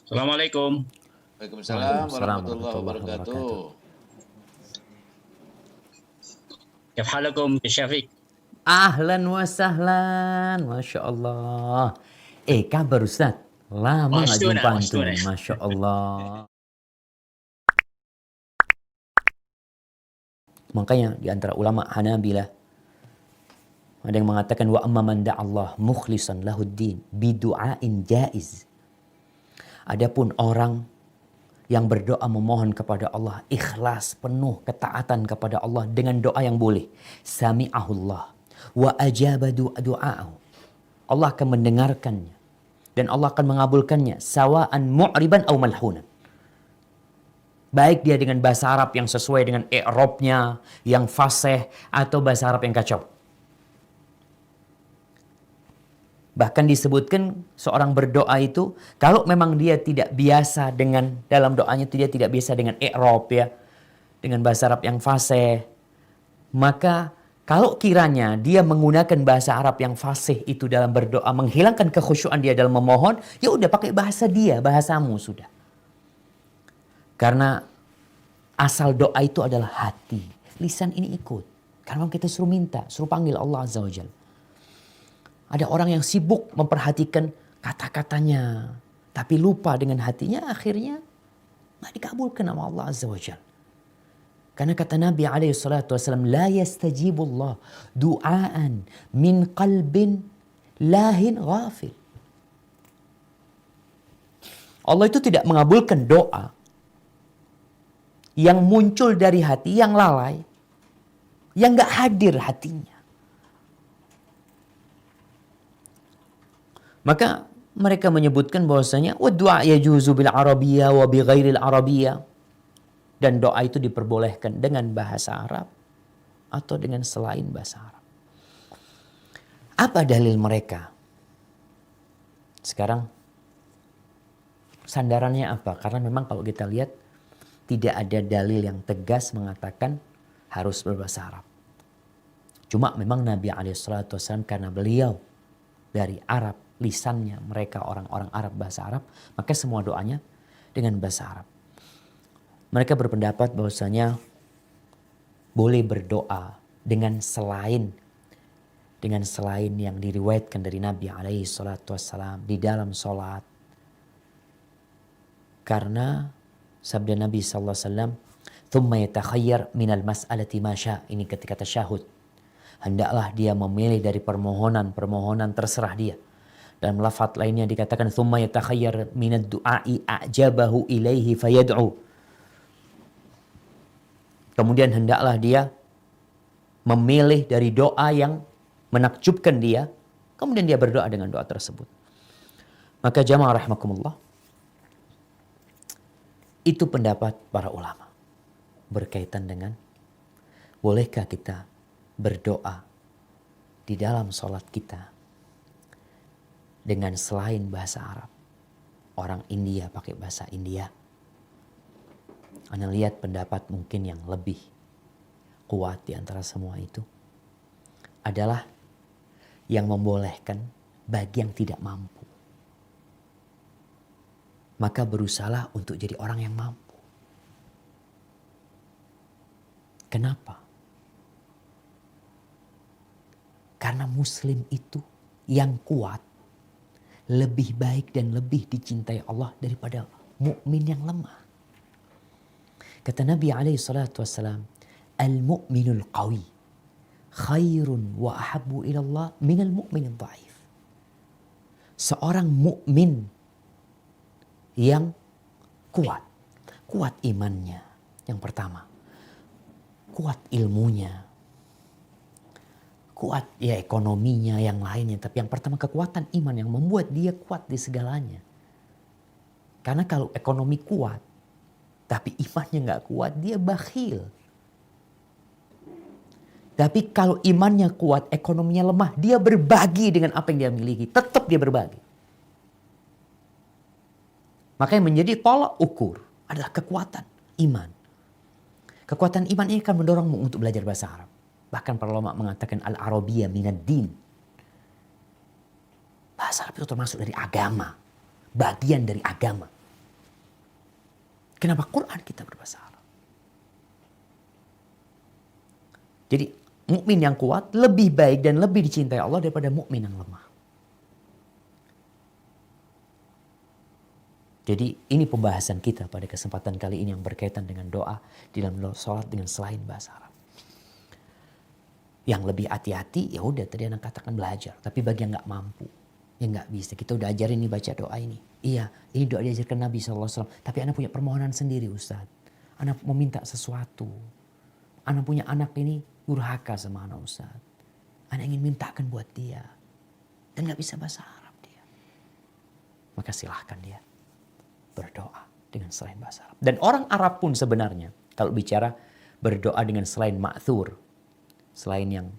Assalamualaikum. Waalaikumsalam Waalaikumsalam warahmatullahi warahmatullahi wabarakatuh. wabarakatuh. كيف حالكم يا شفيق؟ Ahlan wa sahlan, Masya Allah. Kabar Ustaz? Lama nggak وحشتونا jumpa antum, وحشتونا. Masya Allah. Makanya di antara ulama Hanabilah ada yang mengatakan wa amma man da'allah mukhlisan lahuddin bidu'ain jaiz. Adapun orang yang berdoa memohon kepada Allah ikhlas penuh ketaatan kepada Allah dengan doa yang boleh, sami'ahullah wa ajaba du'a'ahu. Allah akan mendengarkannya dan Allah akan mengabulkannya sawa'an mu'riban aw malhunan. Baik dia dengan bahasa Arab yang sesuai dengan i'rabnya, yang fasih, atau bahasa Arab yang kacau. Bahkan disebutkan seorang berdoa itu, kalau memang dia tidak biasa dengan, dalam doanya itu dia tidak biasa dengan i'rab ya, dengan bahasa Arab yang fasih, maka kalau kiranya dia menggunakan bahasa Arab yang fasih itu dalam berdoa, menghilangkan kekhusyuan dia dalam memohon, ya udah pakai bahasa dia, bahasamu sudah. Karena asal doa itu adalah hati. Lisan ini ikut. Karena kita suruh minta, suruh panggil Allah Azza wa Jalla. Ada orang yang sibuk memperhatikan kata-katanya, tapi lupa dengan hatinya, akhirnya nggak dikabulkan sama Allah Azza wa Jalla. Karena kata Nabi alaihi salatu wasallam, la yastajibullah du'aan min qalbin lahin ghafil. Allah itu tidak mengabulkan doa yang muncul dari hati yang lalai, yang gak hadir hatinya. Maka mereka menyebutkan bahwasanya wa du'a yajuzu bil arabiyyah wa bi ghairil arabiyyah, dan doa itu diperbolehkan dengan bahasa Arab atau dengan selain bahasa Arab. Apa dalil mereka? Sekarang sandarannya apa? Karena memang kalau kita lihat tidak ada dalil yang tegas mengatakan harus berbahasa Arab. Cuma memang Nabi SAW karena beliau dari Arab, lisannya mereka orang-orang Arab, bahasa Arab, maka semua doanya dengan bahasa Arab. Mereka berpendapat bahwasanya boleh berdoa dengan selain yang diriwayatkan dari Nabi SAW di dalam sholat. Karena sabda Nabi SAW, "Thumma yatakhayyar minal mas'alati ma syaa." Ini ketika tasyahud. Hendaklah dia memilih dari permohonan terserah dia. Dalam lafaz lainnya dikatakan, "Thumma yatakhayyar minad du'a'i a'jabahu ilaihi fayad'u." Kemudian hendaklah dia memilih dari doa yang menakjubkan dia, kemudian dia berdoa dengan doa tersebut. Maka jamaah rahimakumullah, itu pendapat para ulama berkaitan dengan bolehkah kita berdoa di dalam sholat kita dengan selain bahasa Arab. Orang India pakai bahasa India. Anda lihat pendapat mungkin yang lebih kuat di antara semua itu adalah yang membolehkan bagi yang tidak mampu. Maka berusahalah untuk jadi orang yang mampu. Kenapa? Karena muslim itu yang kuat lebih baik dan lebih dicintai Allah daripada mukmin yang lemah. Kata Nabi SAW, al-mu'minul qawi khairun wa ahabbu ilallah minal mu'minil dhaif. Seorang mukmin yang kuat imannya, yang pertama, kuat ilmunya, kuat ya ekonominya, yang lainnya. Tapi yang pertama kekuatan iman yang membuat dia kuat di segalanya. Karena kalau ekonomi kuat, tapi imannya gak kuat, dia bakhil. Tapi kalau imannya kuat, ekonominya lemah, dia berbagi dengan apa yang dia miliki. Tetap dia berbagi. Maka yang menjadi tolak ukur adalah kekuatan iman. Kekuatan iman ini akan mendorongmu untuk belajar bahasa Arab. Bahkan para ulama mengatakan al-arabiyyah minad din. Bahasa Arab itu termasuk dari agama. Bagian dari agama. Kenapa Quran kita berbahasa Arab? Jadi mukmin yang kuat lebih baik dan lebih dicintai Allah daripada mukmin yang lemah. Jadi ini pembahasan kita pada kesempatan kali ini yang berkaitan dengan doa di dalam sholat dengan selain bahasa Arab. Yang lebih hati-hati ya udah tadi anak katakan belajar. Tapi bagi yang nggak mampu, yang nggak bisa, kita udah ajarin nih baca doa ini. Iya, ini doa diajarkan Nabi SAW. Tapi anak punya permohonan sendiri Ustaz. Anak mau minta sesuatu. Anak punya anak ini durhaka sama anak Ustaz. Anak ingin mintakan buat dia. Dan gak bisa bahasa Arab dia. Maka silahkan dia berdoa dengan selain bahasa Arab. Dan orang Arab pun sebenarnya kalau bicara berdoa dengan selain ma'thur. Selain yang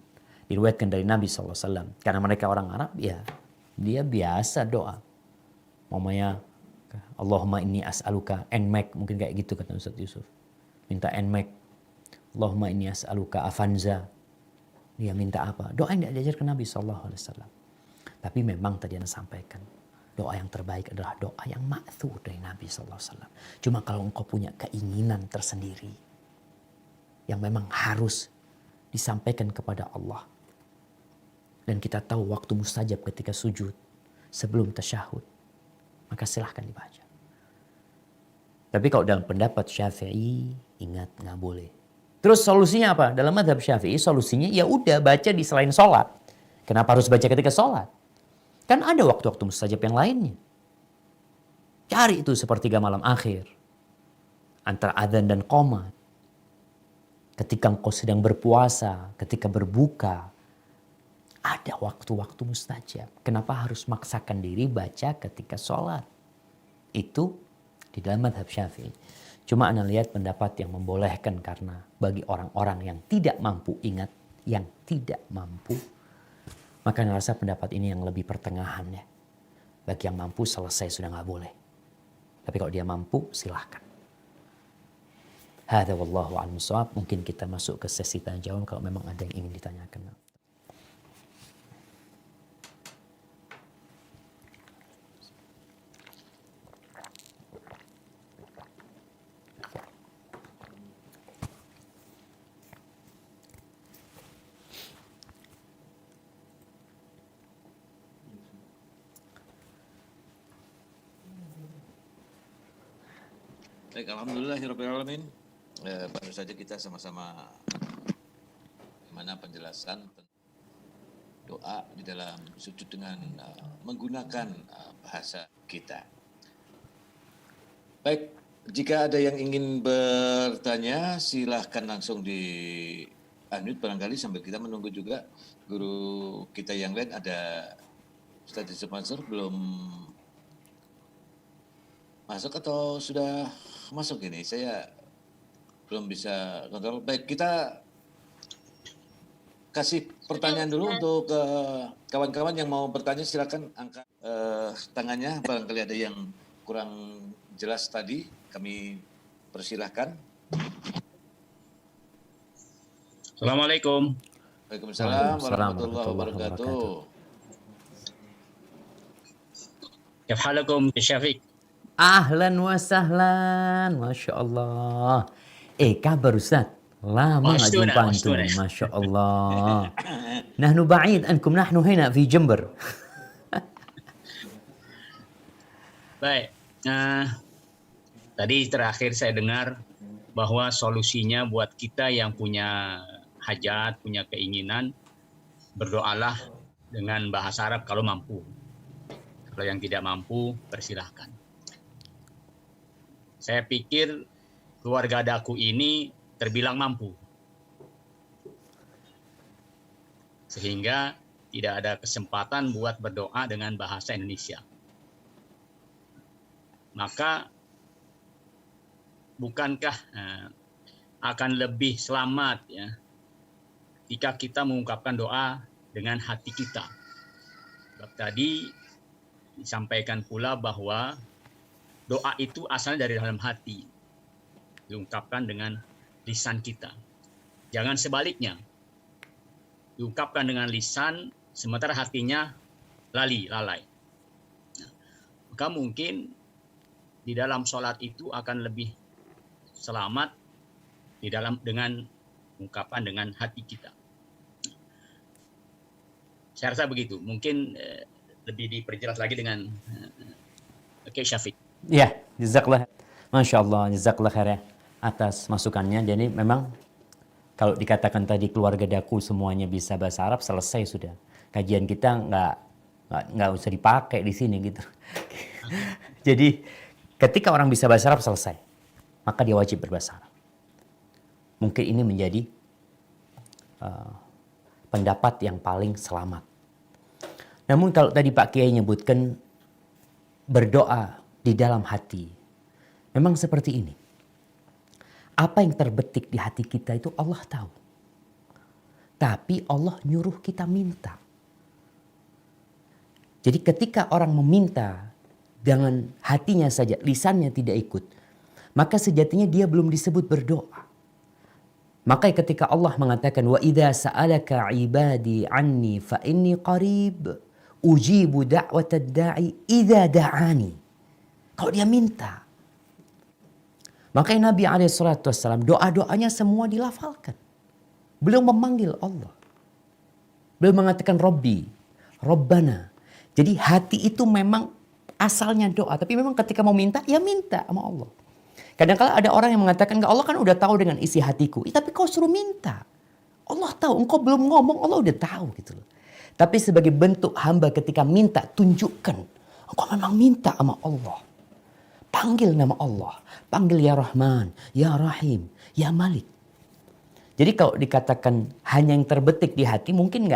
diriwayatkan dari Nabi SAW. Karena mereka orang Arab ya dia biasa doa. Mamanya Allahumma inni as'aluka NMAC. Mungkin kayak gitu kata Ustaz Yusuf. Minta NMAC. Allahumma inni as'aluka afanza. Dia minta apa? Doa yang diajarkan Nabi SAW. Tapi memang tadi Anda sampaikan. Doa yang terbaik adalah doa yang ma'thur dari Nabi SAW. Cuma kalau engkau punya keinginan tersendiri. Yang memang harus disampaikan kepada Allah. Dan kita tahu waktu mustajab ketika sujud. Sebelum tasyahud. Maka silahkan dibaca. Tapi kalau dalam pendapat Syafi'i, ingat nggak boleh. Terus solusinya apa? Dalam mazhab Syafi'i solusinya ya udah baca di selain sholat. Kenapa harus baca ketika sholat? Kan ada waktu-waktu mustajab yang lainnya. Cari itu sepertiga malam akhir. Antara adzan dan qomat. Ketika engkau sedang berpuasa, ketika berbuka. Ada waktu-waktu mustajab. Kenapa harus maksakan diri baca ketika sholat? Itu di dalam mazhab Syafi'i. Cuma Anda lihat pendapat yang membolehkan karena bagi orang-orang yang tidak mampu, ingat, yang tidak mampu, maka Anda rasa pendapat ini yang lebih pertengahan ya. Bagi yang mampu selesai sudah nggak boleh. Tapi kalau dia mampu silahkan. Hadza wallahu a'lam bishawab. Mungkin kita masuk ke sesi tanya jawab kalau memang ada yang ingin ditanyakan. Baik, alhamdulillahirrahmanirrahim. Baru saja kita sama-sama mana penjelasan doa di dalam sujud dengan menggunakan bahasa kita. Baik, jika ada yang ingin bertanya, silahkan langsung di unmute barangkali sambil kita menunggu juga guru kita yang lain. Ada Ustaz Yusuf Mansur belum masuk atau sudah masuk ini? Saya belum bisa kontrol. Baik, kita kasih pertanyaan dulu untuk kawan-kawan yang mau bertanya. Silakan angkat tangannya. Barangkali ada yang kurang jelas tadi, kami persilahkan. Assalamualaikum. Waalaikumsalam warahmatullahi wabarakatuh. كيف حالكم يا شفيق؟ Ahlan wa sahlan. Masya Allah. Kabar Ustaz? Lama nggak jumpa antum. Masya Allah. Nahnu ba'id ankum, nahnu hina fi Jember. Baik. Tadi terakhir saya dengar bahwa solusinya buat kita yang punya hajat, punya keinginan, berdoalah dengan bahasa Arab kalau mampu. Kalau yang tidak mampu, persilahkan. Saya pikir keluarga Daku ini terbilang mampu. Sehingga tidak ada kesempatan buat berdoa dengan bahasa Indonesia. Maka bukankah akan lebih selamat ya jika kita mengungkapkan doa dengan hati kita. Sebab tadi disampaikan pula bahwa doa itu asalnya dari dalam hati. Diungkapkan dengan lisan kita. Jangan sebaliknya. Diungkapkan dengan lisan, sementara hatinya lalai. Nah, maka mungkin di dalam sholat itu akan lebih selamat di dalam dengan ungkapan dengan hati kita. Saya rasa begitu. Mungkin lebih diperjelas lagi dengan Syafiq. Ya, jazakallah. Masya Allah, jazakallah khair ya atas masukannya. Jadi memang kalau dikatakan tadi keluarga Daku semuanya bisa bahasa Arab, selesai sudah. Kajian kita nggak usah dipakai di sini gitu. Jadi ketika orang bisa bahasa Arab selesai, maka dia wajib berbahasa Arab. Mungkin ini menjadi pendapat yang paling selamat. Namun kalau tadi Pak Kiai nyebutkan berdoa di dalam hati, memang seperti ini. Apa yang terbetik di hati kita itu Allah tahu. Tapi Allah nyuruh kita minta. Jadi ketika orang meminta dengan hatinya saja, lisannya tidak ikut, maka sejatinya dia belum disebut berdoa. Maka ketika Allah mengatakan wa idza sa'alaka 'ibadi 'anni fa inni qarib ujibu da'watad da'i idza da'ani. Kalau dia minta, maka Nabi SAW doa-doanya semua dilafalkan. Beliau memanggil Allah. Beliau mengatakan Rabbi, Rabbana. Jadi hati itu memang asalnya doa, tapi memang ketika mau minta, ya minta sama Allah. Kadang-kala ada orang yang mengatakan, Allah kan udah tahu dengan isi hatiku. Tapi kau suruh minta. Allah tahu, engkau belum ngomong, Allah udah tahu gitu loh. Tapi sebagai bentuk hamba ketika minta, tunjukkan. Engkau memang minta sama Allah. Panggil nama Allah. Panggil ya Rahman, ya Rahim, ya Malik. Jadi kalau dikatakan hanya yang terbetik di hati, mungkin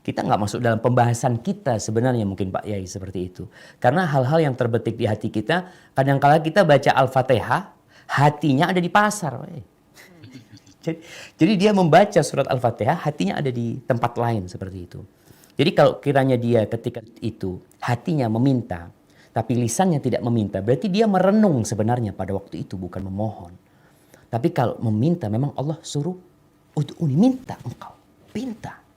kita nggak masuk dalam pembahasan kita sebenarnya mungkin Pak Yai seperti itu. Karena hal-hal yang terbetik di hati kita, kadang-kala kita baca Al-Fatihah, hatinya ada di pasar. Jadi dia membaca surat Al-Fatihah, hatinya ada di tempat lain seperti itu. Jadi kalau kiranya dia ketika itu hatinya meminta, tapi lisannya tidak meminta, berarti dia merenung sebenarnya pada waktu itu, bukan memohon. Tapi kalau meminta, memang Allah suruh, ud'uni, minta engkau, pinta.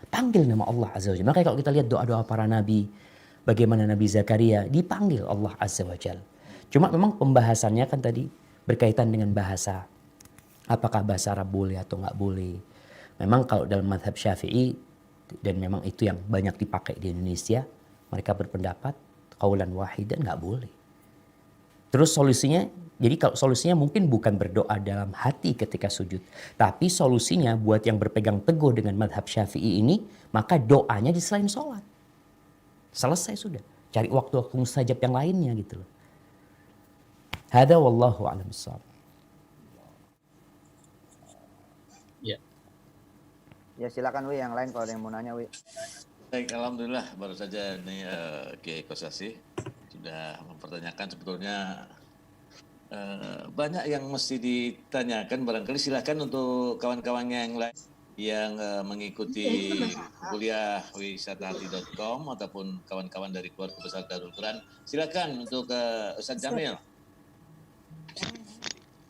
Panggil nama Allah Azza wa Jalla. Makanya kalau kita lihat doa-doa para nabi, bagaimana Nabi Zakaria dipanggil Allah Azza wa Jalla. Cuma memang pembahasannya kan tadi berkaitan dengan bahasa. Apakah bahasa Arab boleh atau nggak boleh. Memang kalau dalam mazhab Syafi'i, dan memang itu yang banyak dipakai di Indonesia, mereka berpendapat qaulan wahidan nggak boleh. Terus solusinya, jadi kalau solusinya mungkin bukan berdoa dalam hati ketika sujud. Tapi solusinya buat yang berpegang teguh dengan mazhab Syafi'i ini, maka doanya di selain sholat. Selesai sudah. Cari waktu-waktu mustajab yang lainnya gitu loh. Hada wallahu a'lam bishawab. Ya. Ya silakan Wi, yang lain kalau ada yang mau nanya Wi. Baik, alhamdulillah baru saja nih Kiai Kosasi sudah mempertanyakan sebetulnya banyak yang mesti ditanyakan, barangkali silakan untuk kawan-kawan yang lain yang mengikuti kuliah wisatahati.com ataupun kawan-kawan dari keluarga besar Darul Quran, silakan untuk Ustaz Jamil.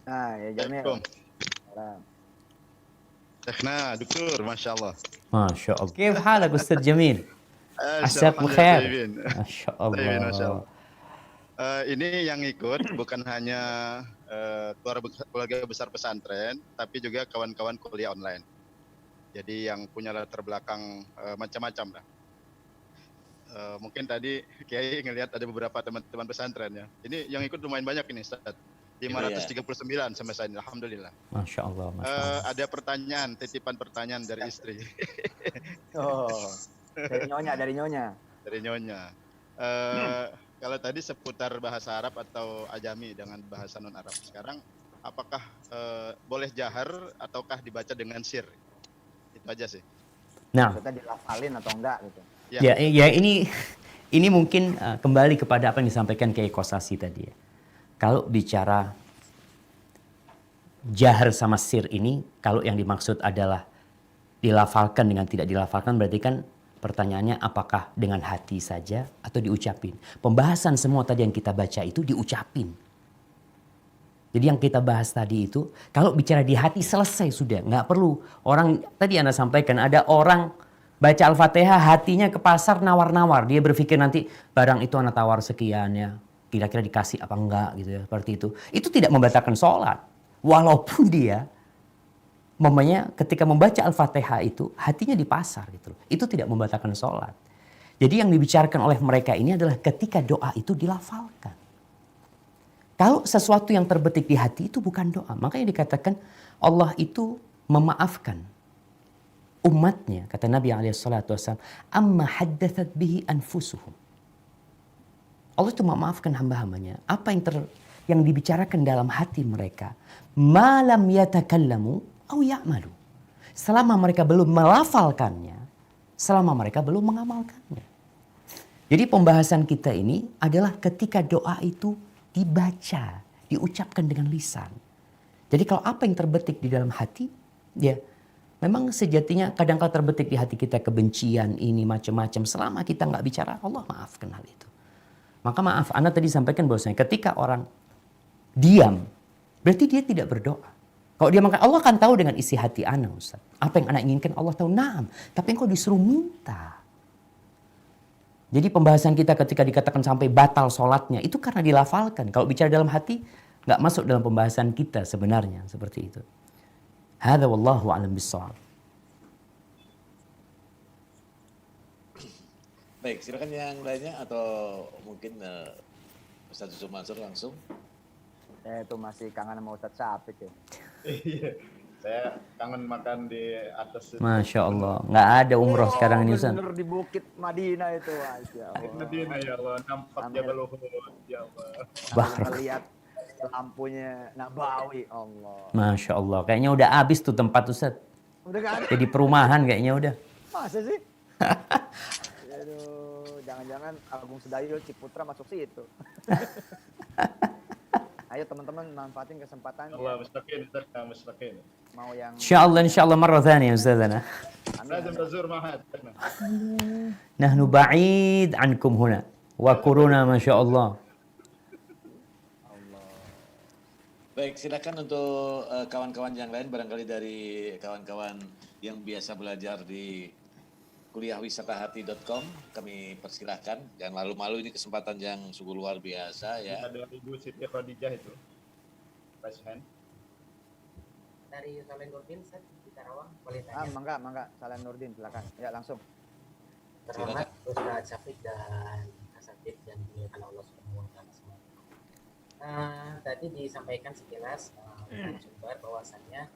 Nah, ya Jamil. شيخنا دكتور ما شاء الله. ما شاء الله. كيف حالك أستاذ جميل؟ عساك بخير. ما شاء الله. Ini yang ikut bukan hanya keluarga besar pesantren, tapi juga kawan-kawan kuliah online. Jadi yang punya latar belakang macam-macam lah. Mungkin tadi Kiai ngelihat ada beberapa teman-teman pesantren ya. Ini yang ikut lumayan banyak ini Ustaz. 539 sampai saat ini, alhamdulillah. Masya Allah. Masya Allah. Ada pertanyaan, titipan pertanyaan dari istri. Oh, dari nyonya. Dari nyonya. Kalau tadi seputar bahasa Arab atau Ajami dengan bahasa non Arab, sekarang apakah boleh jahar ataukah dibaca dengan sir? Itu aja sih. Nah, kita dilafalin atau enggak gitu. Ya ini mungkin kembali kepada apa yang disampaikan Kiai Kosasi tadi ya. Kalau bicara jahar sama sir ini, kalau yang dimaksud adalah dilafalkan dengan tidak dilafalkan, berarti kan pertanyaannya apakah dengan hati saja atau diucapin. Pembahasan semua tadi yang kita baca itu diucapin. Jadi yang kita bahas tadi itu, kalau bicara di hati selesai sudah. Nggak perlu orang, tadi Anda sampaikan ada orang baca Al-Fatihah hatinya ke pasar nawar-nawar. Dia berpikir nanti barang itu Anda tawar sekian ya. Kira-kira dikasih apa enggak gitu ya, seperti itu. Itu tidak membatalkan sholat. Walaupun dia mamanya ketika membaca Al-Fatihah itu hatinya di pasar gitu loh. Itu tidak membatalkan sholat. Jadi yang dibicarakan oleh mereka ini adalah ketika doa itu dilafalkan. Kalau sesuatu yang terbetik di hati itu bukan doa. Makanya dikatakan Allah itu memaafkan umatnya. Kata Nabi SAW, amma haddathat bihi anfusuhum. Allah itu memaafkan hamba-hambanya. Apa yang dibicarakan dalam hati mereka. Malam yatakallamu au ya'malu. Selama mereka belum melafalkannya, selama mereka belum mengamalkannya. Jadi pembahasan kita ini adalah ketika doa itu dibaca, diucapkan dengan lisan. Jadi kalau apa yang terbetik di dalam hati, ya memang sejatinya kadang-kadang terbetik di hati kita kebencian ini macam-macam. Selama kita nggak bicara, Allah maafkan hal itu. Maka maaf, Anda tadi sampaikan bahwasanya ketika orang diam, berarti dia tidak berdoa. Kalau dia makan, Allah akan tahu dengan isi hati Anda, Ustaz. Apa yang Anda inginkan, Allah tahu. Naam, tapi engkau disuruh minta. Jadi pembahasan kita ketika dikatakan sampai batal sholatnya, itu karena dilafalkan. Kalau bicara dalam hati, nggak masuk dalam pembahasan kita sebenarnya. Seperti itu. Hadza wallahu a'lam bissawab. Baik, silakan yang lainnya atau mungkin Ustaz Yusuf Mansur langsung. Saya tuh masih kangen sama Ustadz Syafik ya. Iya, saya kangen makan di atas. Masya Allah. Nggak ada umroh sekarang ini, Ustaz. Bener di Bukit Madinah itu. Masya Allah. Medina ya Allah, nampak Jabal Uhud ya Allah. Barak. Melihat lampunya Nabawi, Allah. Masya Allah. Kayaknya udah habis tuh tempat, Ustaz. Udah gak ada. Jadi perumahan kayaknya udah. Masa sih? Aduh, jangan-jangan Agung Sedayo Ciputra masuk situ. Ayo teman-teman manfaatin kesempatan Allah mustaqim, mustaqim. mau yang insya Allah marrah thaniyah Ustazana. لازم نزور معهد. Nahnu ba'id ankum huna. Wa kuruna Masya Allah. Baik, silakan untuk kawan-kawan yang lain, barangkali dari kawan-kawan yang biasa belajar di kuliahwisatahati.com, kami persilahkan. Jangan malu-malu, ini kesempatan yang sungguh luar biasa ya. Ada Ibu Siti Khadijah itu. Raise hand. Dari Salen Nurdin, Ustaz, di Karawang, boleh tanya. mangga Salam Nurdin silakan. Ya langsung. Terhormat Ustaz Syafiq dan Asatid yang dimuliakan Allah Subhanahu wa taala semua. Tadi disampaikan sekilas sumber bahwasannya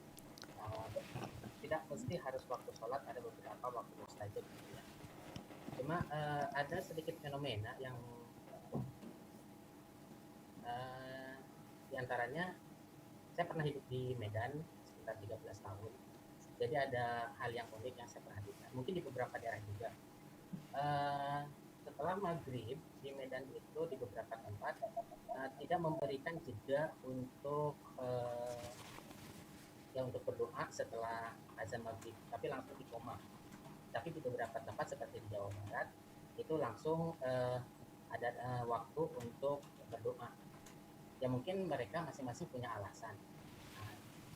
tidak mesti harus waktu sholat, ada beberapa waktu mustajab gitu ya. Cuma ada sedikit fenomena yang diantaranya saya pernah hidup di Medan sekitar 13 tahun. Jadi ada hal yang unik yang saya perhatikan. Mungkin di beberapa daerah juga. Setelah maghrib di Medan itu di beberapa tempat tidak memberikan jeda untuk untuk berdoa setelah azan maghrib, tapi langsung di koma. Tapi di beberapa tempat seperti di Jawa Barat itu langsung ada waktu untuk berdoa. Ya mungkin mereka masing-masing punya alasan.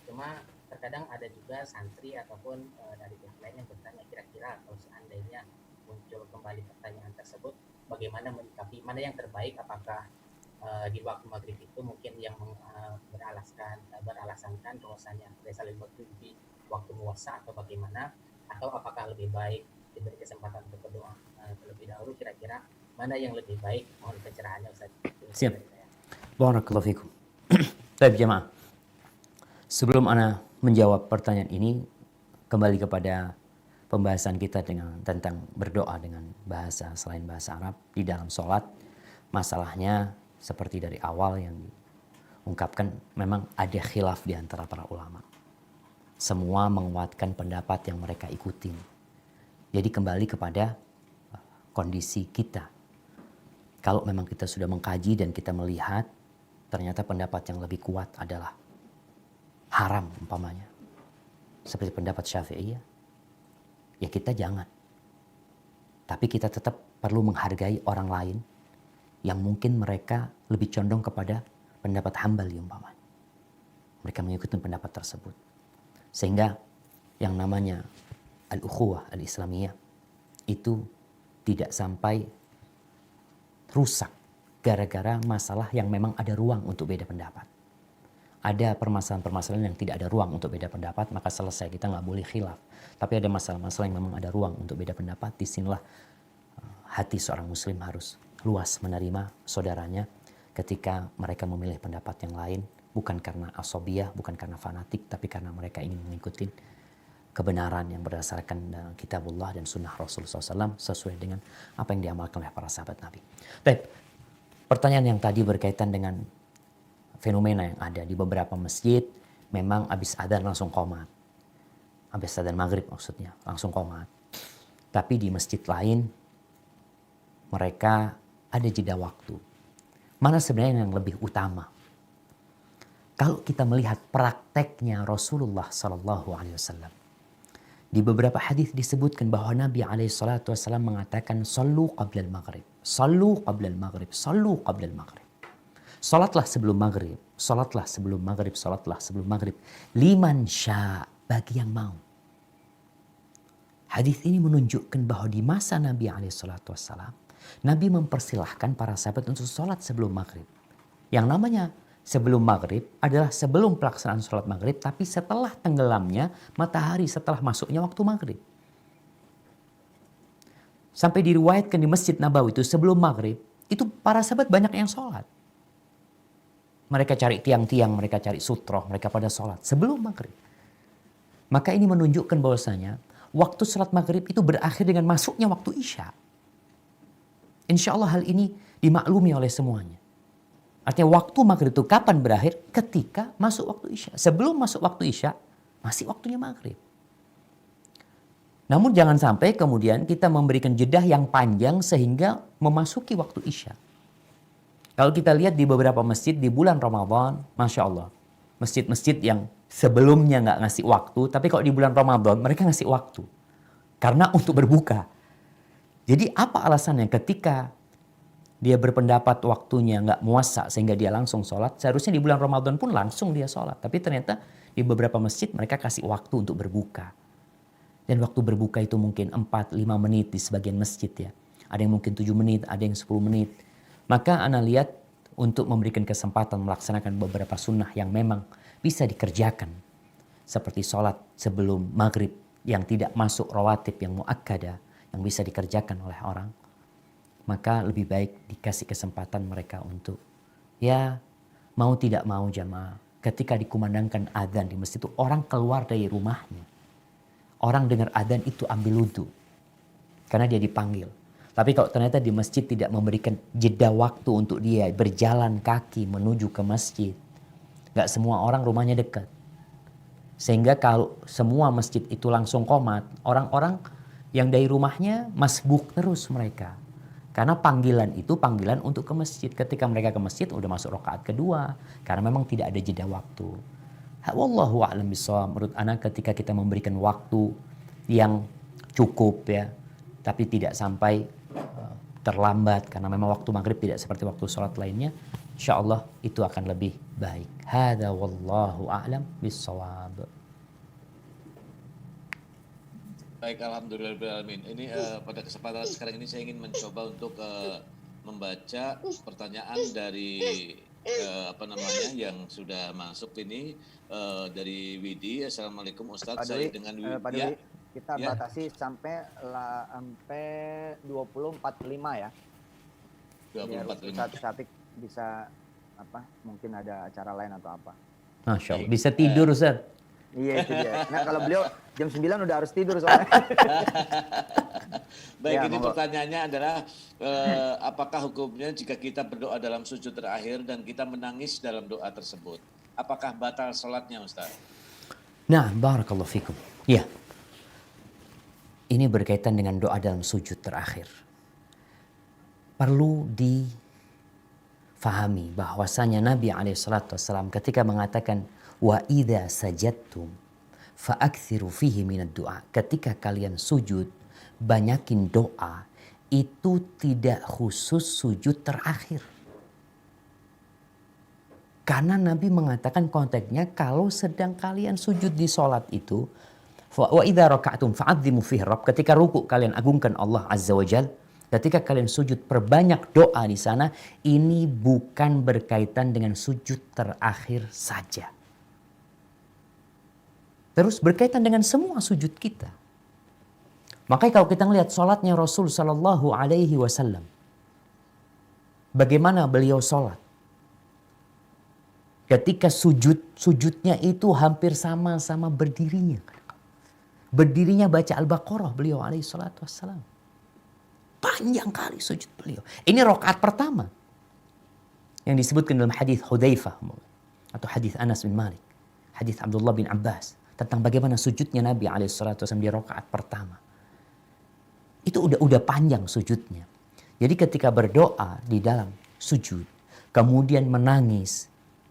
Cuma terkadang ada juga santri ataupun dari pihak lain yang bertanya, kira-kira kalau seandainya muncul kembali pertanyaan tersebut, bagaimana menyikapi, mana yang terbaik, apakah di waktu maghrib itu mungkin yang beralasankan bahwasanya salil maghrib di waktu muasa atau bagaimana, atau apakah lebih baik diberi kesempatan untuk berdoa terlebih dahulu, kira-kira mana yang lebih baik? Mohon pencerahannya Ustaz. Siap. Barakallahu fikum. Baik jemaah. Sebelum Ana menjawab pertanyaan ini, kembali kepada pembahasan kita tentang berdoa dengan bahasa selain bahasa Arab di dalam sholat. Masalahnya seperti dari awal yang diungkapkan, memang ada khilaf di antara para ulama. Semua menguatkan pendapat yang mereka ikutin. Jadi kembali kepada kondisi kita. Kalau memang kita sudah mengkaji dan kita melihat ternyata pendapat yang lebih kuat adalah haram umpamanya, seperti pendapat Syafi'iyah, ya kita jangan. Tapi kita tetap perlu menghargai orang lain yang mungkin mereka lebih condong kepada pendapat Hambali umpamanya. Mereka mengikuti pendapat tersebut. Sehingga yang namanya al-ukhuwah al-islamiyah itu tidak sampai rusak gara-gara masalah yang memang ada ruang untuk beda pendapat. ada permasalahan-permasalahan yang tidak ada ruang untuk beda pendapat, maka selesai, kita nggak boleh khilaf. Tapi ada masalah-masalah yang memang ada ruang untuk beda pendapat, disinilah hati seorang muslim harus luas menerima saudaranya ketika mereka memilih pendapat yang lain, bukan karena asobiyah, bukan karena fanatik, tapi karena mereka ingin mengikuti kebenaran yang berdasarkan kitabullah dan sunnah Rasulullah SAW sesuai dengan apa yang diamalkan oleh para sahabat Nabi. Baik, pertanyaan yang tadi berkaitan dengan fenomena yang ada di beberapa masjid, memang habis adzan langsung qomat. Habis adzan maghrib maksudnya, langsung qomat. Tapi di masjid lain, mereka ada jeda waktu. Mana sebenarnya yang lebih utama? Kalau kita melihat prakteknya Rasulullah SAW, di beberapa hadis disebutkan bahwa Nabi SAW mengatakan, "Sallu qabla al-maghrib, sallu qabla al-maghrib, sallu qabla al-maghrib." Salatlah sebelum maghrib, salatlah sebelum maghrib, salatlah sebelum maghrib. Liman sya', bagi yang mau. Hadis ini menunjukkan bahwa di masa Nabi SAW, Nabi mempersilahkan para sahabat untuk salat sebelum maghrib. Yang namanya sebelum maghrib adalah sebelum pelaksanaan salat maghrib, tapi setelah tenggelamnya matahari, setelah masuknya waktu maghrib. Sampai diriwayatkan di Masjid Nabawi itu sebelum maghrib, itu para sahabat banyak yang salat. Mereka cari tiang-tiang, mereka cari sutroh, mereka pada sholat sebelum maghrib. Maka ini menunjukkan bahwasanya waktu sholat maghrib itu berakhir dengan masuknya waktu isya. Insya Allah hal ini dimaklumi oleh semuanya. Artinya waktu maghrib itu kapan berakhir? Ketika masuk waktu isya. Sebelum masuk waktu isya, masih waktunya maghrib. Namun jangan sampai kemudian kita memberikan jedah yang panjang sehingga memasuki waktu isya. Kalau kita lihat di beberapa masjid di bulan Ramadan, Masya Allah. Masjid-masjid yang sebelumnya nggak ngasih waktu, tapi kalau di bulan Ramadan mereka ngasih waktu. Karena untuk berbuka. Jadi apa alasannya ketika dia berpendapat waktunya nggak muasa sehingga dia langsung sholat, seharusnya di bulan Ramadan pun langsung dia sholat. Tapi ternyata di beberapa masjid mereka kasih waktu untuk berbuka. Dan waktu berbuka itu mungkin 4-5 menit di sebagian masjid ya. Ada yang mungkin 7 menit, ada yang 10 menit. Maka ana lihat untuk memberikan kesempatan melaksanakan beberapa sunnah yang memang bisa dikerjakan. Seperti sholat sebelum maghrib yang tidak masuk rawatib yang muakkada yang bisa dikerjakan oleh orang. Maka lebih baik dikasih kesempatan mereka untuk ya mau tidak mau jamaah. Ketika dikumandangkan adzan di masjid itu orang keluar dari rumahnya. Orang dengar adzan itu ambil wudu. Karena dia dipanggil. Tapi kalau ternyata di masjid tidak memberikan jeda waktu untuk dia berjalan kaki menuju ke masjid. Gak semua orang rumahnya dekat. Sehingga kalau semua masjid itu langsung qomat, orang-orang yang dari rumahnya masbuk terus mereka. Karena panggilan itu panggilan untuk ke masjid. Ketika mereka ke masjid udah masuk rakaat kedua. Karena memang tidak ada jeda waktu. Wallahu a'lam bishawab. Menurut ana ketika kita memberikan waktu yang cukup ya. Tapi tidak sampai terlambat karena memang waktu maghrib tidak seperti waktu sholat lainnya, insya Allah itu akan lebih baik. Hada wallahu a'lam bishawab. Baik, alhamdulillahirrahmanirrahim. Ini pada kesempatan sekarang ini saya ingin mencoba untuk membaca pertanyaan dari yang sudah masuk ini dari Widi. Assalamualaikum Ustadz. Saya dengan Widi. Ya. Kita batasi sampai 20.45 ya. 20.45. Satu bisa mungkin ada acara lain atau apa. Masya Allah. Bisa tidur Ustaz. Iya itu dia. Nah kalau beliau jam 9 udah harus tidur soalnya. Baik, ini pertanyaannya adalah apakah hukumnya jika kita berdoa dalam sujud terakhir dan kita menangis dalam doa tersebut? Apakah batal sholatnya Ustaz? Nah, barakallahu fikum. Ya. Ini berkaitan dengan doa dalam sujud terakhir. Perlu difahami bahwasanya Nabi SAW ketika mengatakan wa idza sajadtum fa'akthiru fihi minad du'a. Ketika kalian sujud, banyakin doa. Itu tidak khusus sujud terakhir. Karena Nabi mengatakan konteksnya kalau sedang kalian sujud di sholat itu, wa idza raka'tum fa'azzimu fihi rabb. Ketika ruku kalian agungkan Allah Azza wa Jalla. Ketika kalian sujud perbanyak doa di sana. Ini bukan berkaitan dengan sujud terakhir saja. Terus berkaitan dengan semua sujud kita. Makanya kalau kita melihat sholatnya Rasul Sallallahu Alaihi Wasallam, bagaimana beliau sholat? Ketika sujudnya itu hampir sama berdirinya. Berdirinya baca Al-Baqarah beliau alaihi salatu wassalam. Panjang kali sujud beliau. Ini rakaat pertama yang disebutkan dalam hadis Hudzaifah atau hadis Anas bin Malik, hadis Abdullah bin Abbas tentang bagaimana sujudnya Nabi alaihi salatu wasallam di rakaat pertama. Itu udah panjang sujudnya. Jadi ketika berdoa di dalam sujud, kemudian menangis,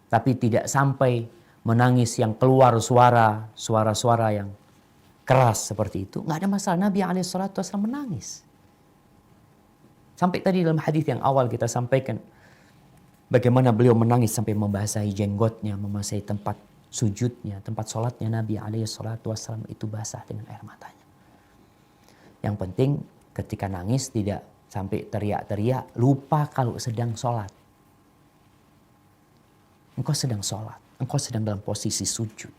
tapi tidak sampai menangis yang keluar suara-suara yang keras seperti itu, nggak ada masalah. Nabi SAW menangis. Sampai tadi dalam hadis yang awal kita sampaikan, bagaimana beliau menangis sampai membasahi jenggotnya, membasahi tempat sujudnya, tempat sholatnya Nabi SAW itu basah dengan air matanya. Yang penting ketika nangis tidak sampai teriak-teriak, lupa kalau sedang sholat. Engkau sedang sholat, engkau sedang dalam posisi sujud.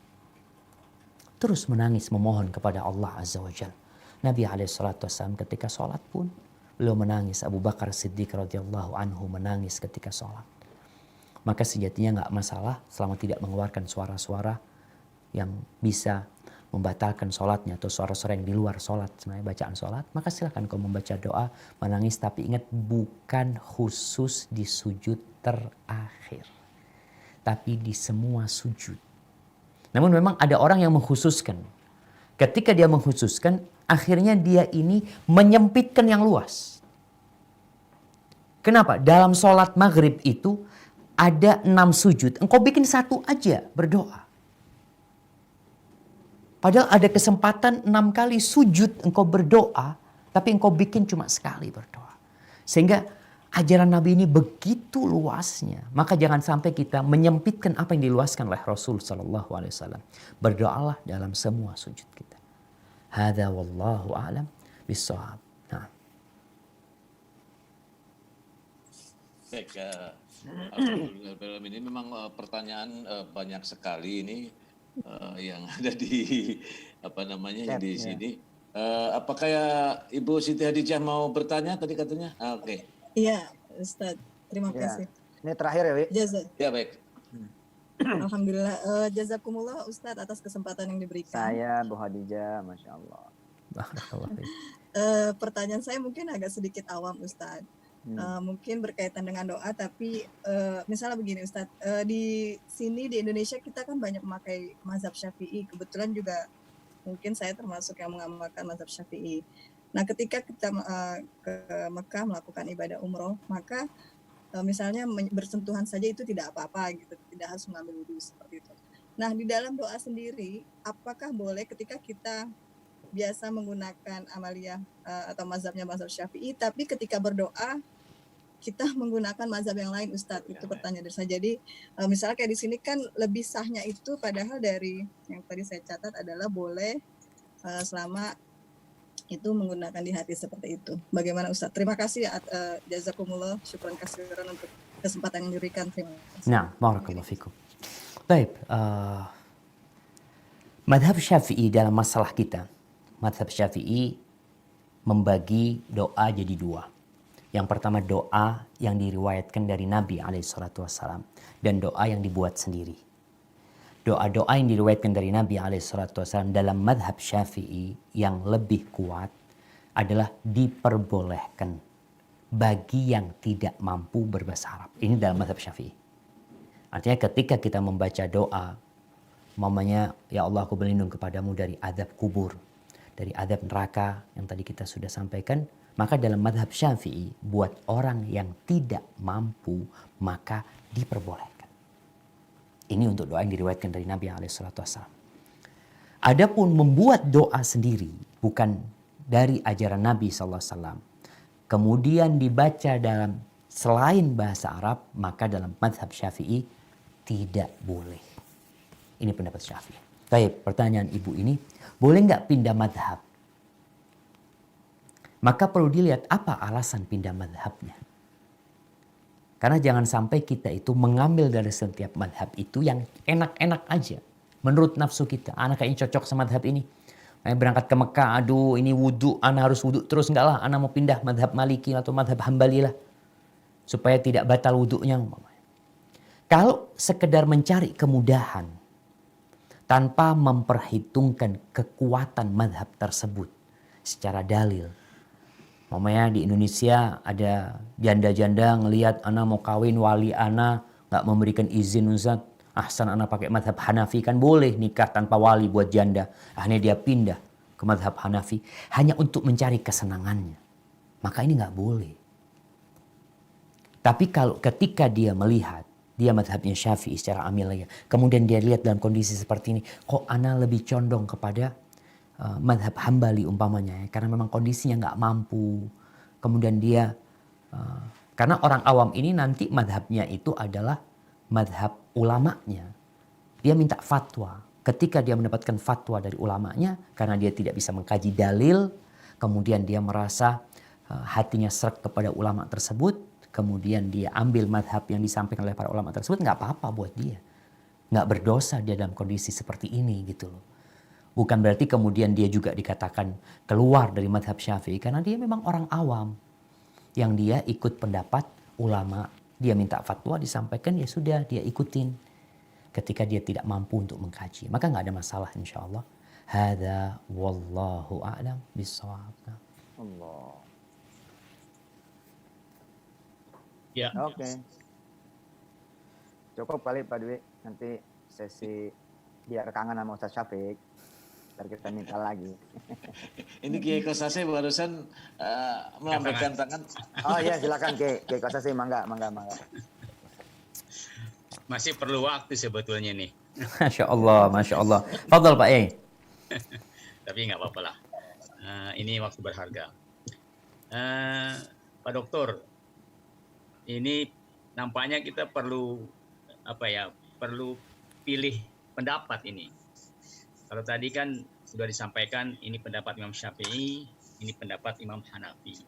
Terus menangis memohon kepada Allah Azza wa Jalla. Nabi SAW ketika sholat pun beliau menangis. Abu Bakar Siddiq radhiyallahu anhu menangis ketika sholat. Maka sejatinya nggak masalah selama tidak mengeluarkan suara-suara yang bisa membatalkan sholatnya atau suara-suara yang di luar sholat, sebenarnya bacaan sholat, maka silakan kau membaca doa, menangis, tapi ingat bukan khusus di sujud terakhir, tapi di semua sujud. Namun memang ada orang yang mengkhususkan. Ketika dia mengkhususkan, akhirnya dia ini menyempitkan yang luas. Kenapa? Dalam sholat maghrib itu ada 6 sujud. Engkau bikin 1 aja berdoa. Padahal ada kesempatan 6 kali sujud engkau berdoa, tapi engkau bikin cuma sekali berdoa. Sehingga ajaran Nabi ini begitu luasnya. Maka jangan sampai kita menyempitkan apa yang diluaskan oleh Rasul Sallallahu Alaihi Wasallam. Berdoalah dalam semua sujud kita. Hadza wallahu a'lam bishawab. Nah. Baik, ini memang pertanyaan banyak sekali ini. Yang ada di yang di sini. Apakah ya Ibu Siti Hadijah mau bertanya tadi katanya? Oke. Iya, Ustadz. Terima kasih. Ini terakhir ya, Wi? Ya, baik. Alhamdulillah. Jazakumullah Ustadz atas kesempatan yang diberikan. Saya Bu Hadijah, Masya Allah. Pertanyaan saya mungkin agak sedikit awam Ustadz. Mungkin berkaitan dengan doa, tapi misalnya begini Ustadz, di sini di Indonesia kita kan banyak memakai mazhab Syafi'i. Kebetulan juga mungkin saya termasuk yang mengamalkan mazhab Syafi'i. Nah, ketika kita ke Mekah melakukan ibadah umroh, maka misalnya bersentuhan saja itu tidak apa-apa gitu, tidak harus mengambil wudhu seperti itu. Nah, di dalam doa sendiri, apakah boleh ketika kita biasa menggunakan amaliyah atau mazhabnya mazhab Syafi'i, tapi ketika berdoa kita menggunakan mazhab yang lain, Ustadz? Itu pertanyaan dari saya. Jadi misalnya kayak di sini kan lebih sahnya itu, padahal dari yang tadi saya catat adalah boleh selama itu menggunakan di hati seperti itu. Bagaimana Ustadz? Terima kasih, jazakumullah, syukran kasiran untuk kesempatan yang diberikan. Terima kasih. Nah, barakallahu fikum. Baik, madhab Syafi'i dalam masalah kita, madhab Syafi'i membagi doa jadi 2. Yang pertama doa yang diriwayatkan dari Nabi SAW dan doa yang dibuat sendiri. Doa-doa yang diriwayatkan dari Nabi SAW dalam madhab Syafi'i yang lebih kuat adalah diperbolehkan bagi yang tidak mampu berbahasa Arab. Ini dalam madhab Syafi'i. Artinya ketika kita membaca doa, mamanya ya Allah aku berlindung kepadamu dari azab kubur, dari azab neraka yang tadi kita sudah sampaikan, maka dalam madhab Syafi'i buat orang yang tidak mampu maka diperbolehkan. Ini untuk doa yang diriwayatkan dari Nabi SAW. Adapun membuat doa sendiri bukan dari ajaran Nabi SAW, kemudian dibaca dalam selain bahasa Arab, maka dalam madhab Syafi'i tidak boleh. Ini pendapat Syafi'i. Baik, pertanyaan ibu ini, boleh nggak pindah madhab? Maka perlu dilihat apa alasan pindah madhabnya. Karena jangan sampai kita itu mengambil dari setiap madhab itu yang enak-enak aja. menurut nafsu kita. Anak kayaknya cocok sama madhab ini. Berangkat ke Mekah, aduh ini wudhu, anak harus wudhu terus. Enggak lah, anak mau pindah madhab Maliki atau madhab Hambali lah. Supaya tidak batal wudhunya. Kalau sekedar mencari kemudahan tanpa memperhitungkan kekuatan madhab tersebut secara dalil. Mamanya di Indonesia ada janda-janda ngelihat anak mau kawin, wali anak nggak memberikan izin, Ustaz. Ahsan anak pakai madhab Hanafi, kan boleh nikah tanpa wali buat janda. Akhirnya dia pindah ke madhab Hanafi hanya untuk mencari kesenangannya. Maka ini nggak boleh. Tapi kalau ketika dia melihat dia madhabnya Syafi'i secara amilnya, kemudian dia lihat dalam kondisi seperti ini, kok ana lebih condong kepada madhab Hambali umpamanya ya, karena memang kondisinya nggak mampu. Kemudian dia, karena orang awam ini nanti madhabnya itu adalah madhab ulamanya. Dia minta fatwa. Ketika dia mendapatkan fatwa dari ulamanya, karena dia tidak bisa mengkaji dalil, kemudian dia merasa hatinya srek kepada ulama tersebut, kemudian dia ambil madhab yang disampaikan oleh para ulama tersebut, nggak apa-apa buat dia. Nggak berdosa dia dalam kondisi seperti ini gitu loh. Bukan berarti kemudian dia juga dikatakan keluar dari madhab Syafi'i, karena dia memang orang awam. Yang dia ikut pendapat ulama. Dia minta fatwa disampaikan, ya sudah dia ikutin. Ketika dia tidak mampu untuk mengkaji. Maka nggak ada masalah insya Allah. Hadza wallahu a'lam bishawab. Allah. Ya. Oke. Cukup kali Pak Dwi. Nanti sesi biar kangen sama Ustaz Syafiq. Ntar kita minta lagi. Ini Kiai Kosase barusan melambaikan tangan. Oh iya silakan Kiai Kosasi, mangga. Masih perlu waktu sebetulnya nih. Masya Allah, Masya Allah. Fadal Pak E. Tapi nggak apa-apa lah. Ini waktu berharga. Pak Dokter, ini nampaknya kita perlu perlu pilih pendapat ini. Kalau tadi kan sudah disampaikan ini pendapat Imam Syafi'i, ini pendapat Imam Hanafi.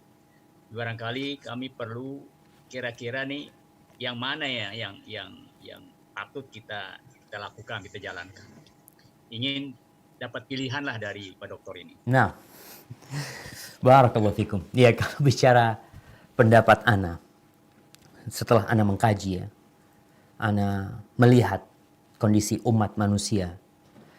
Barangkali kami perlu kira-kira nih yang mana ya yang patut kita lakukan, kita jalankan. Ingin dapat pilihan lah dari Pak Dokter ini. Nah, barakallahu fikum. Ya, kalau bicara pendapat ana, setelah ana mengkaji ya, ana melihat kondisi umat manusia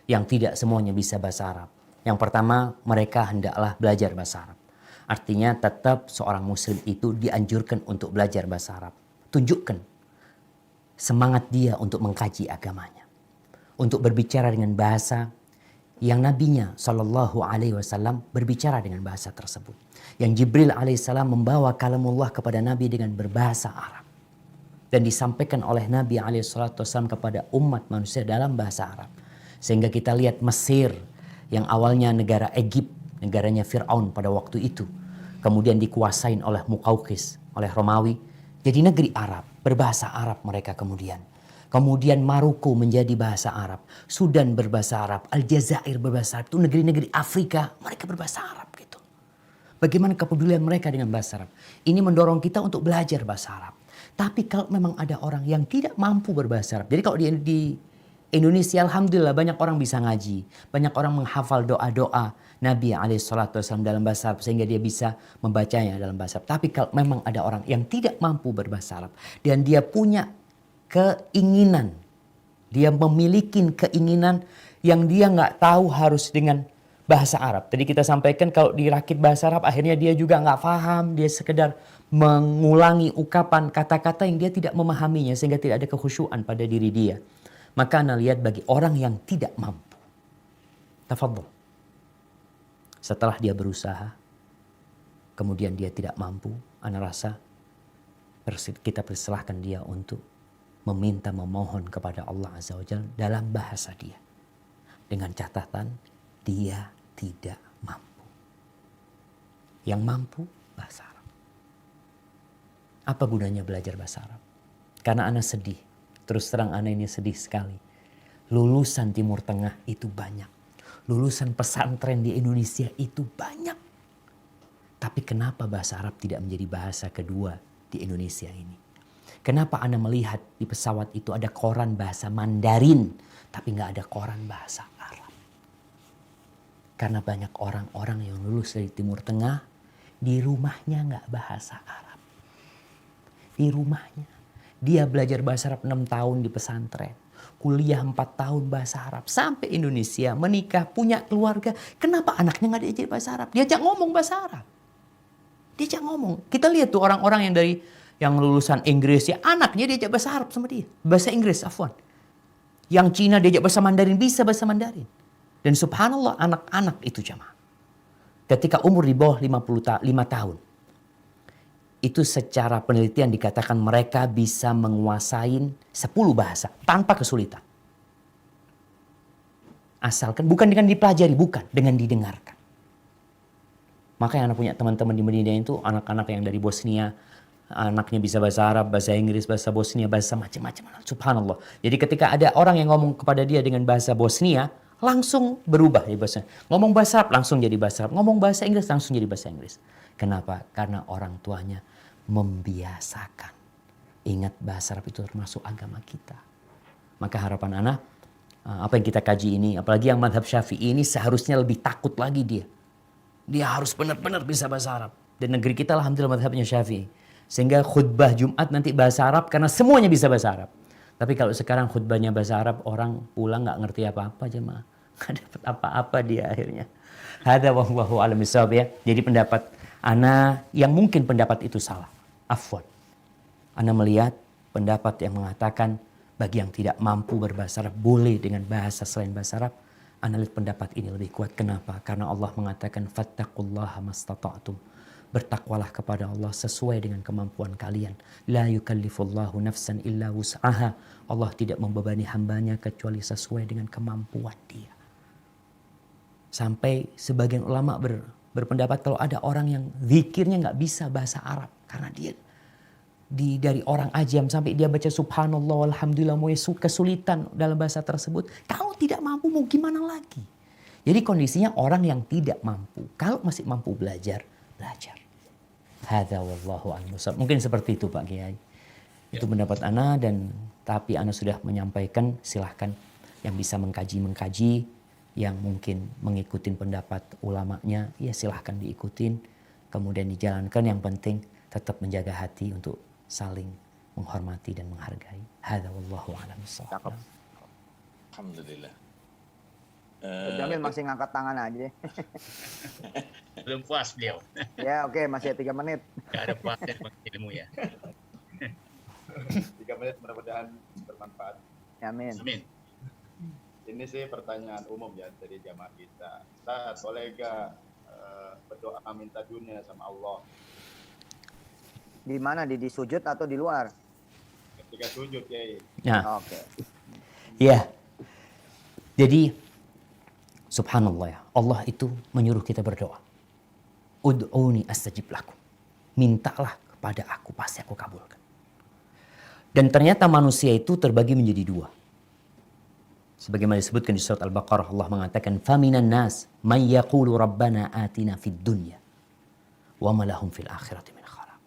yang tidak semuanya bisa bahasa Arab. Yang pertama, mereka hendaklah belajar bahasa Arab. Artinya tetap seorang muslim itu dianjurkan untuk belajar bahasa Arab. Tunjukkan semangat dia untuk mengkaji agamanya. Untuk berbicara dengan bahasa yang nabinya SAW berbicara dengan bahasa tersebut. Yang Jibril alaihissalam membawa kalamullah kepada Nabi dengan berbahasa Arab. Dan disampaikan oleh Nabi alaihissalam kepada umat manusia dalam bahasa Arab. Sehingga kita lihat Mesir yang awalnya negara Egypt, negaranya Fir'aun pada waktu itu. Kemudian dikuasain oleh Muqawqis, oleh Romawi. Jadi negeri Arab, berbahasa Arab mereka kemudian. Kemudian Maroko menjadi bahasa Arab. Sudan berbahasa Arab, Aljazair berbahasa Arab. Itu negeri-negeri Afrika, mereka berbahasa Arab gitu. Bagaimana kepedulian mereka dengan bahasa Arab? Ini mendorong kita untuk belajar bahasa Arab. Tapi kalau memang ada orang yang tidak mampu berbahasa Arab. Jadi kalau di Indonesia alhamdulillah banyak orang bisa ngaji. Banyak orang menghafal doa-doa Nabi SAW dalam bahasa Arab. Sehingga dia bisa membacanya dalam bahasa Arab. Tapi kalau memang ada orang yang tidak mampu berbahasa Arab. Dan dia punya keinginan. Dia memiliki keinginan yang dia nggak tahu harus dengan bahasa Arab. Tadi kita sampaikan kalau dirakit bahasa Arab akhirnya dia juga nggak paham. Dia sekedar mengulangi ucapan kata-kata yang dia tidak memahaminya. Sehingga tidak ada kekhusyuan pada diri dia. Maka anda lihat bagi orang yang tidak mampu. Tafadhol. Setelah dia berusaha. Kemudian dia tidak mampu. Anda rasa kita persilahkan dia untuk meminta, memohon kepada Allah Azza wa Jalla dalam bahasa dia. Dengan catatan dia tidak mampu. Yang mampu bahasa Arab. Apa gunanya belajar bahasa Arab? Karena Anda sedih. Terus terang Anda ini sedih sekali. Lulusan Timur Tengah itu banyak. Lulusan pesantren di Indonesia itu banyak. Tapi kenapa bahasa Arab tidak menjadi bahasa kedua di Indonesia ini? Kenapa Anda melihat di pesawat itu ada koran bahasa Mandarin. Tapi nggak ada koran bahasa Arab. Karena banyak orang-orang yang lulus dari Timur Tengah, di rumahnya nggak bahasa Arab. Di rumahnya. Dia belajar bahasa Arab 6 tahun di pesantren. Kuliah 4 tahun bahasa Arab. Sampai Indonesia, menikah, punya keluarga. Kenapa anaknya nggak diajar bahasa Arab? Diajak ngomong bahasa Arab. Diajak ngomong. Kita lihat tuh orang-orang yang lulusan Inggris, ya anaknya diajak bahasa Arab sama dia. Bahasa Inggris, afwan. Yang Cina diajak bahasa Mandarin, bisa bahasa Mandarin. Dan subhanallah anak-anak itu jamaah. Ketika umur di bawah 5 tahun. Itu secara penelitian dikatakan mereka bisa menguasai 10 bahasa tanpa kesulitan. Asalkan bukan dengan dipelajari, bukan dengan didengarkan. Makanya anak punya teman-teman di Medina itu anak-anak yang dari Bosnia, anaknya bisa bahasa Arab, bahasa Inggris, bahasa Bosnia, bahasa macam-macam. Subhanallah. Jadi ketika ada orang yang ngomong kepada dia dengan bahasa Bosnia, langsung berubah di bahasa. Ngomong bahasa Arab langsung jadi bahasa Arab. Ngomong bahasa Inggris langsung jadi bahasa Inggris. Kenapa? Karena orang tuanya membiasakan. Ingat bahasa Arab itu termasuk agama kita. Maka harapan anak, apa yang kita kaji ini, apalagi yang madhab Syafi'i ini seharusnya lebih takut lagi dia. Dia harus benar-benar bisa bahasa Arab. Dan negeri kita alhamdulillah madhabnya Syafi'i. Sehingga khutbah Jumat nanti bahasa Arab karena semuanya bisa bahasa Arab. Tapi kalau sekarang khutbahnya bahasa Arab, orang pulang nggak ngerti apa-apa jemaah. Nggak dapat apa-apa dia akhirnya. Hada wallahu a'lam bishawab ya. Jadi pendapat ana yang mungkin pendapat itu salah. Afwan. Ana melihat pendapat yang mengatakan bagi yang tidak mampu berbahasa Arab boleh dengan bahasa selain bahasa Arab. Ana lihat pendapat ini lebih kuat. Kenapa? Karena Allah mengatakan fattaqullaha mastata'tum. Bertakwalah kepada Allah sesuai dengan kemampuan kalian. La yukallifullahu nafsan illa wus'aha. Allah tidak membebani hambanya kecuali sesuai dengan kemampuan dia. Sampai sebagian ulama berpendapat kalau ada orang yang zikirnya nggak bisa bahasa Arab. Karena dia dari orang ajam sampai dia baca subhanallah alhamdulillah mau kesulitan dalam bahasa tersebut. Kalau tidak mampu mau gimana lagi? Jadi kondisinya orang yang tidak mampu. Kalau masih mampu belajar. Hadza wallahu a'lam. Mungkin seperti itu Pak Kiai. Itu pendapat ana dan tapi ana sudah menyampaikan silahkan yang bisa mengkaji yang mungkin mengikuti pendapat ulamanya ya silahkan diikutin kemudian dijalankan yang penting tetap menjaga hati untuk saling menghormati dan menghargai. Hadza wallahu a'lam. Cakep. Alhamdulillah. Jamil masih ngangkat tangan aja. Belum puas beliau. Ya oke, masih 3 menit. Gak ada puasnya ilmu ya. 3 menit mudah-mudahan bermanfaat. Amin. Amin. Ini sih pertanyaan umum ya dari jamaah kita. Ustaz, boleh gak berdoa minta dunia sama Allah? Di mana? Di sujud atau di luar? Ketika sujud, Kiai. Nah, Oke. ya. Jadi subhanallah ya, Allah itu menyuruh kita berdoa. Ud'uni astajib lakum. Mintalah kepada aku, pasti aku kabulkan. Dan ternyata manusia itu terbagi menjadi 2. Sebagaimana disebutkan di surat Al-Baqarah, Allah mengatakan, "Faminan nas man yaqulu rabbana atina fid dunya wa ma lahum fil akhirati min khalaq."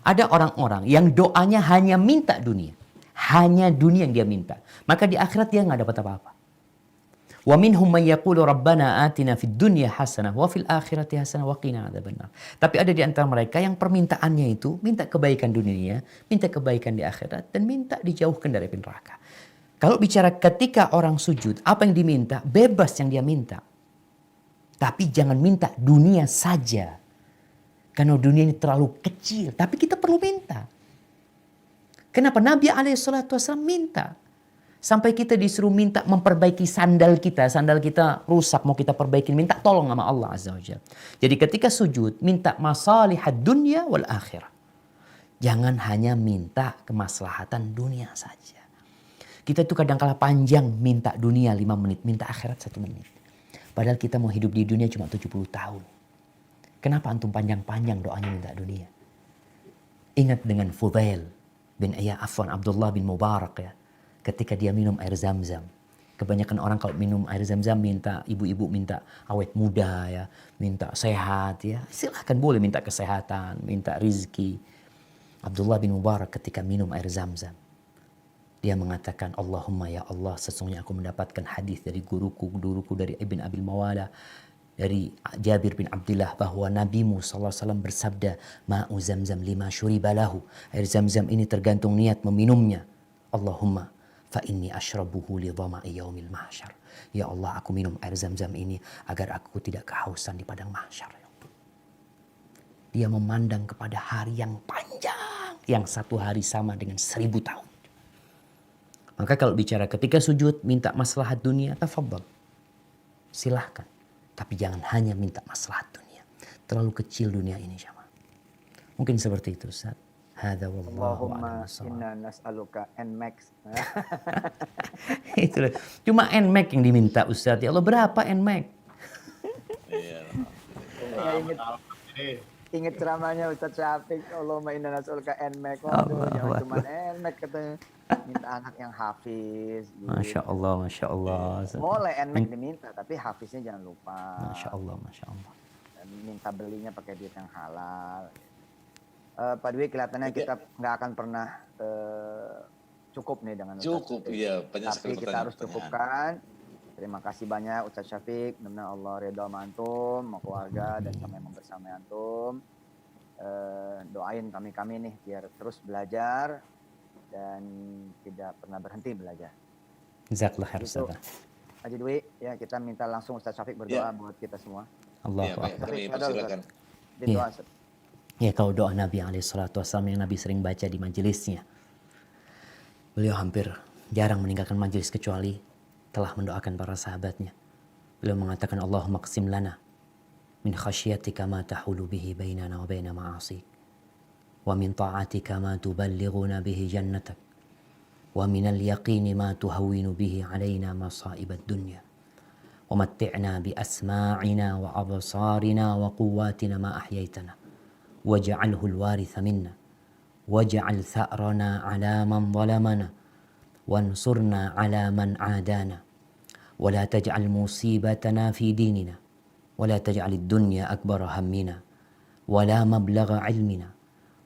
Ada orang-orang yang doanya hanya minta dunia. Hanya dunia yang dia minta. Maka di akhirat dia nggak dapat apa-apa. Wa minhum man yaqulu rabbana atina fid dunya hasanah wa fil akhirati hasanah wa qina adzabannar. Tapi ada di antara mereka yang permintaannya itu minta kebaikan dunia, minta kebaikan di akhirat dan minta dijauhkan dari api neraka. Kalau bicara ketika orang sujud, apa yang diminta? Bebas yang dia minta. Tapi jangan minta dunia saja. Karena dunia ini terlalu kecil, tapi kita perlu minta. Kenapa Nabi SAW minta? Sampai kita disuruh minta memperbaiki sandal kita rusak mau kita perbaiki, minta tolong sama Allah Azza wa Jalla. Jadi ketika sujud minta masalihad dunya wal akhirah. Jangan hanya minta kemaslahatan dunia saja. Kita itu kadang-kala panjang minta dunia 5 menit, minta akhirat 1 menit. Padahal kita mau hidup di dunia cuma 70 tahun. Kenapa antum panjang-panjang doanya minta dunia? Ingat dengan Fudail bin Abdullah bin Mubarak ya. Ketika dia minum air zam-zam. Kebanyakan orang kalau minum air zam-zam minta, ibu-ibu minta awet muda ya, minta sehat ya. Silahkan boleh minta kesehatan, minta rizki. Abdullah bin Mubarak ketika minum air zam-zam. Dia mengatakan, Allahumma ya Allah, sesungguhnya aku mendapatkan hadis dari guruku dari Ibn Abil Mawala, dari Jabir bin Abdullah, bahwa Nabimu SAW bersabda, ma'u zamzam lima syuribalahu. Air zamzam ini tergantung niat meminumnya. Allahumma fa inni ashrabuhu li dhama'i yaumil mahsyar. Ya Allah, aku minum air zamzam ini agar aku tidak kehausan di padang mahsyar. Dia memandang kepada hari yang panjang, yang satu hari sama dengan 1000 tahun. Maka kalau bicara ketika sujud minta maslahat dunia, tafadhal. Silahkan. Tapi jangan hanya minta maslahat dunia. Terlalu kecil dunia ini, jamaah. Mungkin seperti itu, Ustaz. Hadza wallahu a'lam Allahumma bissawab. inna nas'aluka NMAX. Itu loh. Cuma NMAX yang diminta, Ustaz. Ya Allah, berapa NMAX? Iya. Ya, ingat ceramahnya Ustaz Syafiq, Allahumma inna nas'aluka NMAX. Waduh, jangan cuma NMAX katanya. Minta anak yang hafiz. Gitu. Masya Allah, Masya Allah. Boleh NMAX diminta, tapi hafiznya jangan lupa. Masya Allah, Masya Allah. Dan minta belinya pakai duit yang halal. Pak Dwi, kelihatannya kita nggak akan pernah cukup nih dengan Ustaz Cukup, Syafiq. iya. Banyak sekali Tapi kita harus cukupkan. Terima kasih banyak Ustaz Syafiq. Mudah-mudahan Allah ridha sama antum, sama keluarga, dan sama yang bersama antum. Doain kami nih biar terus belajar dan tidak pernah berhenti belajar. Jazakallah khair, Itu, Ustaz. Haji Dwi, ya kita minta langsung Ustaz Syafiq berdoa buat kita semua. Allahu Iya, Akbar. kami persilakan. Di doa, Ustaz. Ya, kalau doa Nabi SAW yang Nabi sering baca di majelisnya. Beliau hampir jarang meninggalkan majelis kecuali telah mendoakan para sahabatnya. Beliau mengatakan, Allahumma qsim lana min khasyatika ma tahulu bihi bainana wa baina ma'asik. Wa min ta'atika ma tuballighuna bihi jannatak. Wa min al-yaqini ma tuhawwinu bihi alaina masa'ib ad-dunya. Wa matti'na bi asma'ina wa absarina wa quwwatina ma ahyaytana. واجعله الوارث منا واجعل ثأرنا على من ظلمنا وانصرنا على من عادانا ولا تجعل مصيبتنا في ديننا ولا تجعل الدنيا أكبر همنا ولا مبلغ علمنا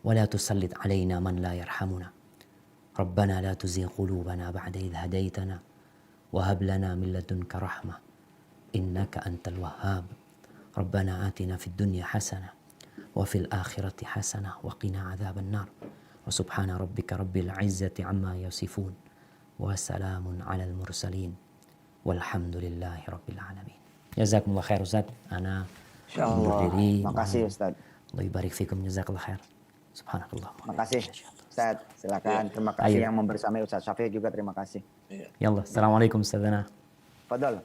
ولا تسلط علينا من لا يرحمنا ربنا لا تزغ قلوبنا بعد إذ هديتنا وهب لنا من لدنك رحمة إنك أنت الوهاب ربنا آتنا في الدنيا حسنة وفي الآخرة حسنة وقنا عذاب النار وسبحان ربك رب العزة عما يصفون وسلام على المرسلين والحمد لله رب العالمين. جزاكم الله خير Ustaz. Ana Insyaallah. Makasih Ustaz. Allah barik fikum, jazakallah khair. Subhanallah. Makasih Ustaz. Silakan. Terima kasih yang membersamai Ustaz Syafiq juga, terima kasih. Ya Allah. Assalamualaikum Ustazana. Fadal.